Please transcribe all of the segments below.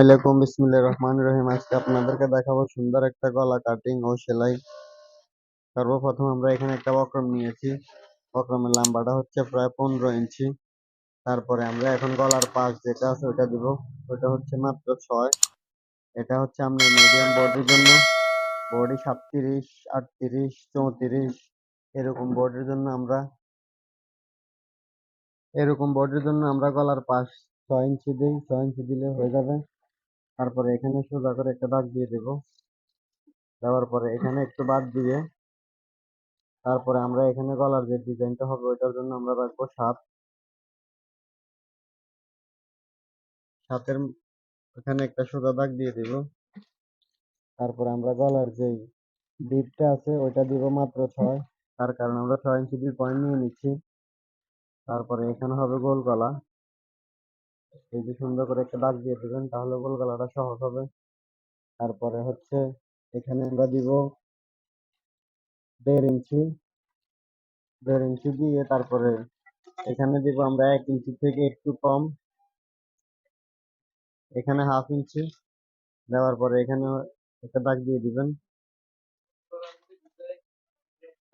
আলাইকুম, বিসমিল্লাহির রহমানির রহিম। আজকে আপনাদেরকে দেখাবো সুন্দর একটা গলা কাটিং ও সেলাই। সর্বপ্রথম আমরা এখানে একটা বক্রম নিয়েছি। বক্রমের লম্বাটা হচ্ছে প্রায় 15 ইঞ্চি। তারপরে আমরা এখন গলার পাশ যেটা আছে ওটা দিব। ওটা হচ্ছে মাত্র 6। এটা হচ্ছে আমরা মিডিয়াম বডির জন্য। বডি 37, 38, 34 এরকম বডির জন্য আমরা গলার পাশ 6 ইঞ্চি দিই। 6 ইঞ্চি দিলে হয়ে যাবে। তারপরে এখানে সোজা করে একটা দাগ দিয়ে দেব। দেওয়ার পরে এখানে একটু বাদ দিয়ে তারপরে আমরা এখানে গলার যে ডিজাইনটা হবে ওইটার জন্য আমরা রাখবো 7। এখানে একটা সোজা দাগ দিয়ে দিব। তারপরে আমরা গলার যে ডিপটা আছে ওইটা দিব মাত্র 6। তার কারণ আমরা 6 ইঞ্চি দিয়ে পয়েন্ট নিয়ে নিচ্ছি। তারপরে এখানে হবে গোল গলা। এই যে সুন্দর করে একটা দাগ দিয়ে দেবেন, তাহলে গোল গলাটা সহজ হবে। তারপরে হচ্ছে এখানে আমরা দিব 1.5 ইঞ্চি। 1.5 ইঞ্চি দিয়ে তারপরে এখানে দিব আমরা 1 ইঞ্চি থেকে একটু কম, এখানে 1/2 ইঞ্চি। দেওয়ার পরে এখানে একটা দাগ দিয়ে দিবেন।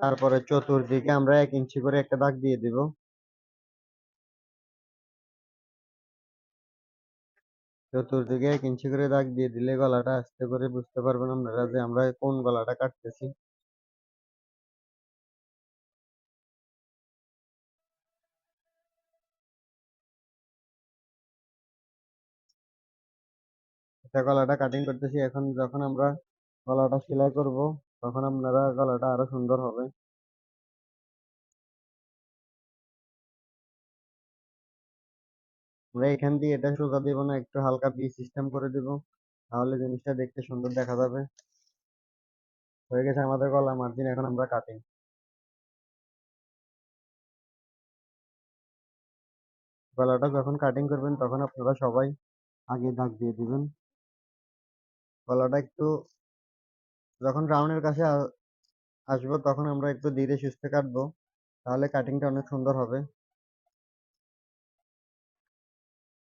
তারপরে চতুর্দিকে আমরা 1 ইঞ্চি করে একটা দাগ দিয়ে দিব। চতুর্দিকে 1 ইঞ্চি করে দাগ দিয়ে দিলে গলাটা আস্তে করে বুঝতে পারবেন আপনারা যে আমরা কোন গলাটা কাটতেছি। এটা গলাটা কাটিং করতেছি। এখন যখন আমরা গলাটা সেলাই করব তখন আপনারা গলাটা আরো সুন্দর হবে। আমরা এখান দিয়ে এটা সোজা দিব না, একটু হালকা ভি সিস্টেম করে দিব, তাহলে জিনিসটা দেখতে সুন্দর দেখা যাবে। হয়ে গেছে আমাদের গলা মার্জিন। এখন আমরা কাটিং। গলাটা যখন কাটিং করবেন তখন আপনারা সবাই আগে দাগ দিয়ে দিবেন। গলাটা একটু যখন রাউন্ডের কাছে আসবো তখন আমরা একটু ধীরে সুস্থে কাটবো, তাহলে কাটিংটা অনেক সুন্দর হবে।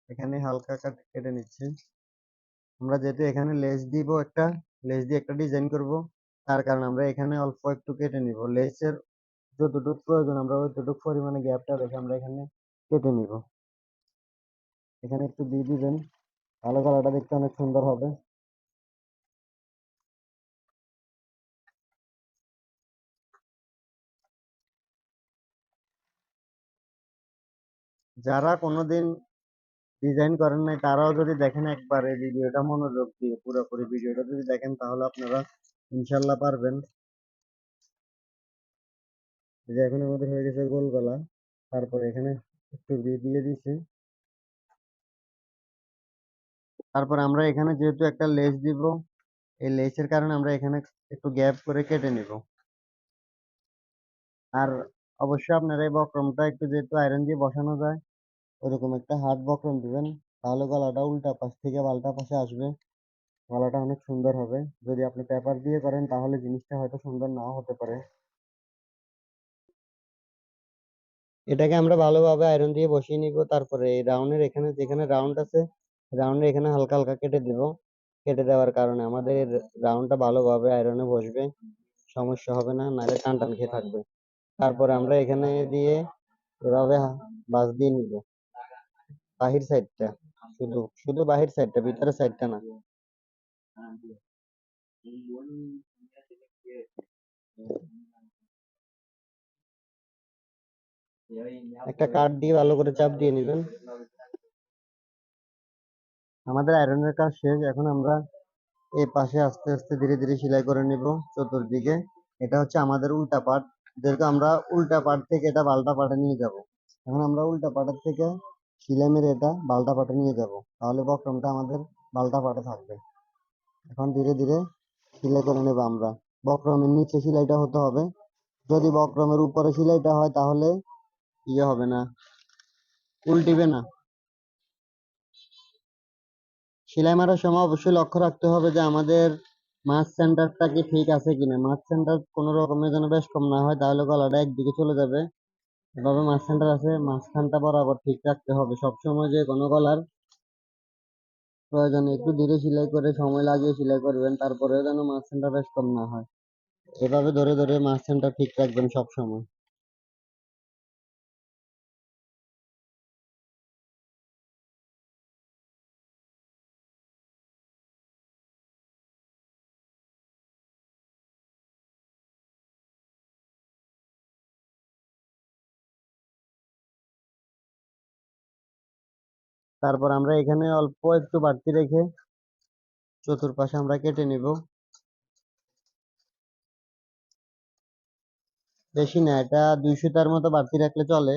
এখানে হালকা কেটে নিচ্ছি। আমরা যেহেতু এখানে লেস দিব, একটা লেস দিয়ে একটা ডিজাইন করব, তার কারণে আমরা এখানে অল্প একটু কেটে নিব। লেসের যতটুকু প্রয়োজন আমরা ওইটুকু পরিমাণে গ্যাপটা রেখে আমরা এখানে কেটে নিব। এখানে একটু দিয়ে দিবেন, ভালো গলাটা দেখতে অনেক সুন্দর হবে। যারা কোনোদিন ডিজাইন করেন নাই তারাও যদি দেখেন একবার এই ভিডিওটা মনোযোগ দিয়ে পুরোপুরি ভিডিওটা যদি দেখেন তাহলে আপনারা ইনশাল্লাহ পারবেন। এই যে এখন আমাদের হয়ে গেছে গোল গলা। তারপরে এখানে একটু দিয়ে দিচ্ছি। তারপর আমরা এখানে যেহেতু একটা লেস দিব, এই লেসের কারণে আমরা এখানে একটু গ্যাপ করে কেটে নিব। আর অবশ্যই আপনারা এই বক্রমটা একটু যেহেতু আয়রন দিয়ে বসানো যায়, ওরকম একটা হার্ড বক্রম দিবেন, তাহলে গলাটা উল্টা পাশ থেকে পাল্টা পাশে আসবে। গলাটা অনেক সুন্দর হবে। যদি আপনি পেপার দিয়ে করেন তাহলে জিনিসটা হয়তো সুন্দর নাও হতে পারে। এটাকে আমরা ভালোভাবে আয়রন দিয়ে বসিয়ে নিব। তারপরে এই রাউন্ডের এখানে যেখানে রাউন্ড আছে, রাউন্ডের এখানে হালকা হালকা কেটে দিব। কেটে দেওয়ার কারণে আমাদের রাউন্ডটা ভালোভাবে আয়রনে বসবে, সমস্যা হবে না, নাহলে টান টান খেয়ে থাকবে। তারপরে আমরা এখানে দিয়ে এভাবে বাঁশ দিয়ে নিব বাহির সাইডটা, শুধু শুধু বাহির সাইডটা, ভিতরের সাইডটা না। একটা কাঠ দিয়ে ভালো করে চাপ দিয়ে নেবেন। আমাদের আয়রনের কাজ শেষ। এখন আমরা এই পাশে আস্তে আস্তে ধীরে ধীরে সেলাই করে নিব চতুর্দিকে। এটা হচ্ছে আমাদের উল্টা পাট, যেহেতু আমরা উল্টা পাট থেকে এটা পাল্টা পাটে নিয়ে যাব। এখন আমরা উল্টা পাটের থেকে সেলাই মেরে এটা পাল্টা পাটে নিয়ে যাব, তাহলে বক্রমটা আমাদের পাল্টা পাটে থাকবে। এখন ধীরে ধীরে সেলাই করে নেব আমরা। বক্রমের নিচে সেলাইটা হতে হবে। যদি বক্রমের উপরে সেলাইটা হয় তাহলে ইয়ে হবে না, উল্টিবে না। সেলাই মারার সময় অবশ্যই লক্ষ্য রাখতে হবে যে আমাদের মাছ সেন্টারটা কি ঠিক আছে কিনা। মাছ সেন্টার কোনো রকমের যেন বেশ কম না হয়, তাহলে গলাটা একদিকে চলে যাবে। এভাবে মাছ সেন্টার আছে, মাঝখানটা বরাবর ঠিক রাখতে হবে সবসময়। যে কোনো গলার প্রয়োজনে একটু ধীরে সেলাই করে সময় লাগিয়ে সেলাই করবেন, তারপরেও যেন মাঝখানটা বেশ কম না হয়। এভাবে ধরে ধরে মাঝখানটা ঠিক রাখবেন সব সময়। তারপর আমরা এখানে অল্প একটু বাড়তি রেখে চতুর্পাশে আমরা কেটে নিব। বেশি না, এটা 200টার মতো বাড়তি রাখলে চলে,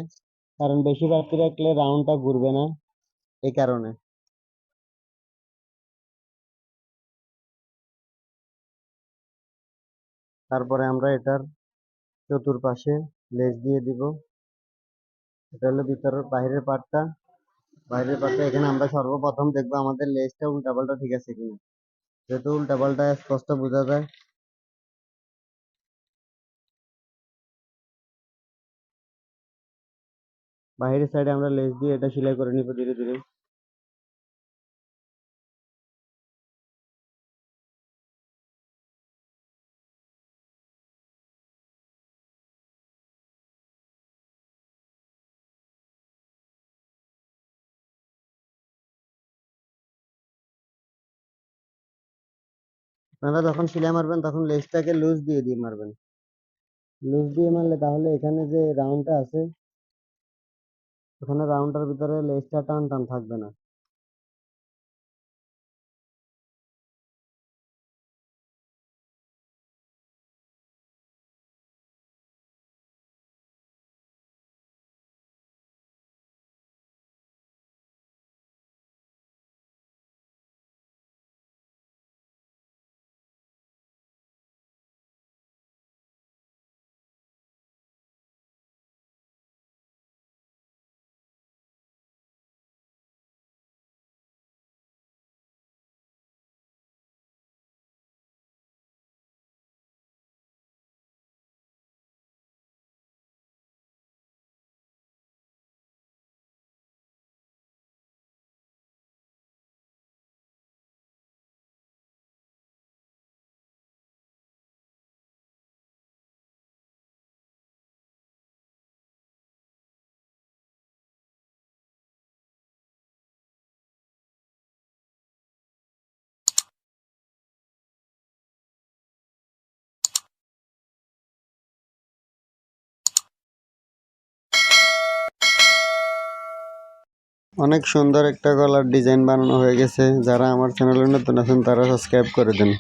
কারণ বেশি বাড়তি রাখলে রাউন্ডটা ঘুরবে না, এই কারণে। তারপরে আমরা এটার চতুর্পাশে লেজ দিয়ে দিব। এটা হলো ভিতরের বাইরের পার্টটা। বাইরের পার্টটা এখানে আমরা সর্বপ্রথম দেখবো আমাদের লেজটা উল্টাপাল্টা ঠিক আছে কিনা। যেহেতু উল্টাপাল্টা স্পষ্ট বোঝা যায়। বাইরের সাইডে আমরা লেজ দিয়ে এটা সেলাই করে নিব ধীরে ধীরে। আপনারা যখন সেলাই মারবেন তখন লেজটাকে লুজ দিয়ে দিয়ে মারবেন। লুজ দিয়ে মারলে তাহলে এখানে যে রাউন্ডটা আছে, ওখানে রাউন্ডটার ভিতরে লেজটা টান টান থাকবে না। অনেক সুন্দর একটা গলার ডিজাইন বানানো হয়ে গেছে। যারা আমার চ্যানেলে নতুন আছেন তারা সাবস্ক্রাইব করে দেন।